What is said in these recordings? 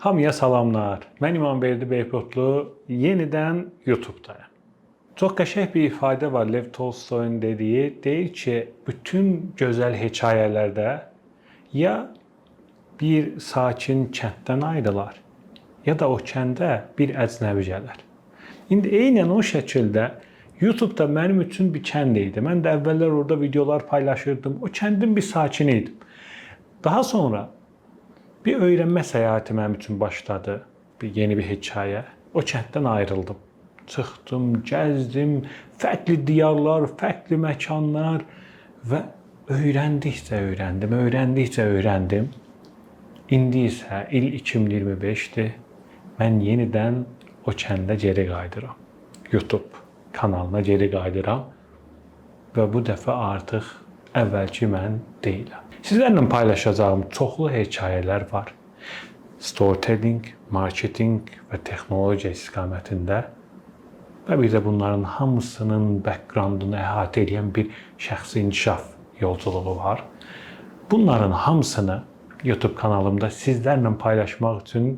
Hamıya salamlar. Mən İmamverdi Beypotlu, yenidən YouTube'dayım. Çox qəşəng bir ifadə var Lev Tolstoy'un dediyi. Deyir ki, bütün gözəl hekayələrdə ya bir sakin kənddən ayrılar, ya da o kəndə bir əcnəbi gələr. İndi eynən o şəkildə YouTube'da mənim üçün bir kənd idi. Mən də əvvəllər orada videolar paylaşırdım. O kəndin bir sakini idim. Daha sonra bir öyrənmə səyahəti mənim üçün başladı. Yeni bir hekayə. O kənddən ayrıldım. Çıxdım, gəzdim, fərqli diyarlar, fərqli məkanlar və öyrəndikcə öyrəndim. İndi isə il 2025-dir. Mən yenidən o kəndə geri qayıdıram. YouTube kanalına geri qayıdıram və bu dəfə artıq əvvəlki mən deyiləm. Sizlərlə paylaşacağım çoxlu hekayələr var. Storytelling, marketing və texnologiya istiqamətində və bir də bunların hamısının backgroundunu əhatə edən bir şəxsi inkişaf yolculuğu var. Bunların hamısını YouTube kanalımda sizlərlə paylaşmaq üçün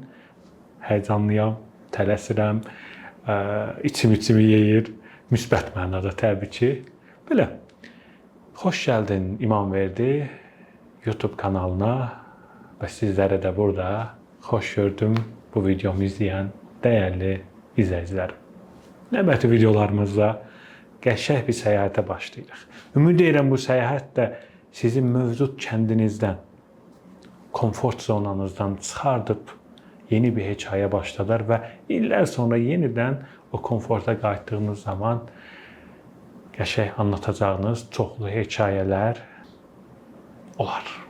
həyəcanlıyam, tələsirəm, içimi yeyir, müsbət mənada təbii ki. Belə, xoş gəldin İmamverdi YouTube kanalına və sizlərə də burada xoş gördüm bu videomu izləyən dəyərli izləyicilərim. Növbəti videolarımızda qəşəng bir səyahətə başlayırıq. Ümid edirəm bu səyahət də sizin mövcud kəndinizdən, komfort zonanızdan çıxardıb yeni bir hekayə başladar və illər sonra yenidən o komforta qayıtdığınız zaman qəşəng anlatacağınız çoxlu hekayələr olar.